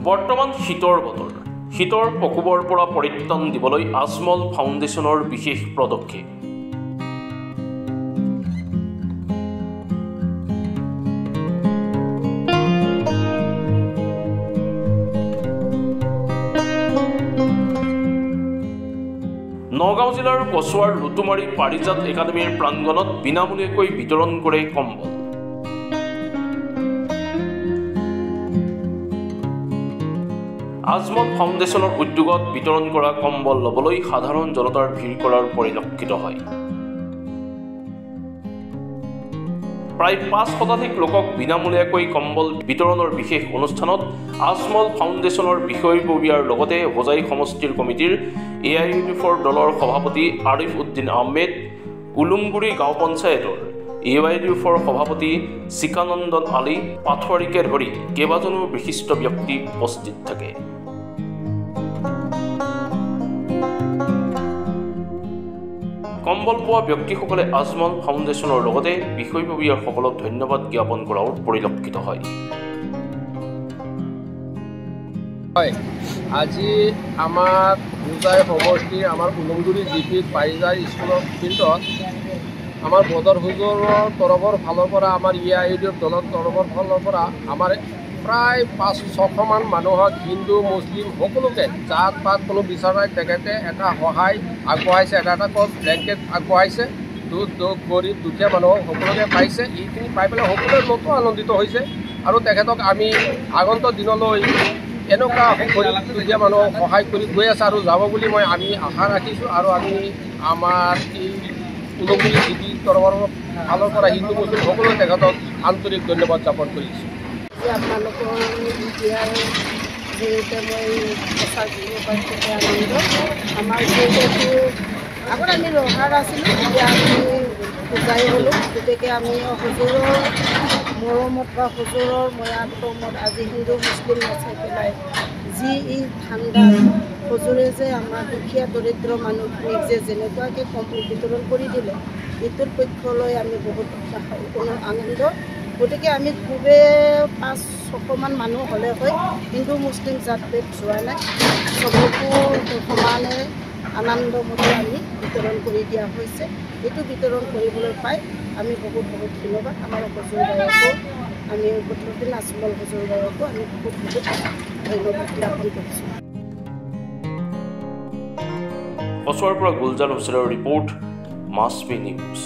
বৰ্তমান শীতৰ বতৰ শীতৰ প্ৰকোপৰ পৰা পৰিত্ৰাণ দিবলৈ আজমল ফাউণ্ডেশ্যনৰ বিশেষ পদক্ষেপ নগাঁও জিলাৰ কচুৱাৰ লুটুমাৰী পাৰিজাত একাডেমীৰ প্ৰাংগণত বিনামূলীয়াকৈ বিতৰণ কৰে কম্বল আজমল ফাউণ্ডেশ্যনৰ উদ্যোগত বিতৰণ কৰা কম্বল ল'বলৈ সাধাৰণ জনতাৰ ভিৰ কৰাৰ পৰিলক্ষিত হয় প্ৰায় 5 শতাধিক লোকক বিনামূলীয়াকৈ কম্বল বিতৰণৰ বিশেষ অনুষ্ঠানত আজমল ফাউণ্ডেশ্যনৰ বিষয়ববীয়াৰ লগতে হোজাই সমষ্টিৰ কমিটিৰ AIUDFৰ দলৰ সভাপতি আৰিফ উদ্দিন আহমেদ উলুমগুৰি গাঁও পঞ্চায়তৰ AIUDFৰ সভাপতি চিকানন্দন আলী পাথোৱাৰীকে ধৰি কেইবাজনো বিশিষ্ট ব্যক্তি উপস্থিত থাকে কম্বল পোৱা ব্যক্তিসকলে আজমল ফাউণ্ডেশ্যনৰ লগতে বিষয়ববীয়াসকলক ধন্যবাদ জ্ঞাপন কৰাৰ পৰিলক্ষিত হয় আজি আমাৰ হোজাই সমষ্টিৰ আমাৰ উলুমগুৰি জিপি পাৰিজাত স্কুলৰ ফিল্ডত আমাৰ বদৰ হুজুৰৰ তৰফৰ ফালৰ পৰা আমাৰ AIUDF দলৰ তৰফৰ ফালৰ পৰা আমাৰ প্ৰায় 500-600 মান মানুহক হিন্দু মুছলিম সকলোকে জাত পাত কোনো বিচাৰাই তেখেতে এটা সহায় আগবঢ়াইছে এটা ব্লেংকেট আগবঢ়াইছে গৰীব দুখীয়া মানুহক সকলোকে পাইছে এইখিনি পাই পেলাই সকলোৱে নতুন আনন্দিত হৈছে আৰু তেখেতক আমি আগন্তুক দিনলৈ এনেকুৱা দুখীয়া মানুহক সহায় কৰি গৈ আছে আৰু যাব বুলি আমি আশা ৰাখিছোঁ আৰু আমি আমাৰ এই উলুমগুৰি জিপি তৰফৰ ফালৰ পৰা হিন্দু মুছলিম সকলোৱে তেখেতক আন্তৰিক ধন্যবাদ জ্ঞাপন কৰিছোঁ আপোনালোকৰ দিয়াৰ জৰিয়তে মই সঁচাকৈ আনন্দ আমাৰ যিহেতু আগত আমি ৰহাৰ আছিলোঁ এতিয়া আমি পূজাই হ'লোঁ গতিকে আমি হুজুৰৰ মৰমত বা হুজুৰৰ ময়ামত আজি হিন্দু মুছলিম নাচাই পেলাই যি এই ঠাণ্ডা হুজুৰে যে আমাৰ দুখীয়া দৰিদ্ৰ মানুহখিনিক যে যেনেকুৱাকৈ কম্বল বিতৰণ কৰি দিলে এইটোৰ পক্ষলৈ আমি বহুত আনন্দ গতিকে আমি খুবেই 500-600 মান মানুহ হ'লে হয় হিন্দু মুছলিম জাত ভেদ যোৱা নাই চবকো সমানে আনন্দমতে আমি বিতৰণ কৰি দিয়া হৈছে এইটো বিতৰণ কৰিবলৈ পাই আমি বহুত ধন্যবাদ আমাৰ হুজুৰ গায়কো আমি গোটেই আজমল হুজুৰ গায়কো আমি বহুত ধন্যবাদ জ্ঞাপন কৰিছোঁ কচুৱাৰ পৰা গুলজান হুছেইনৰ ৰিপৰ্ট মাছবি নিউজ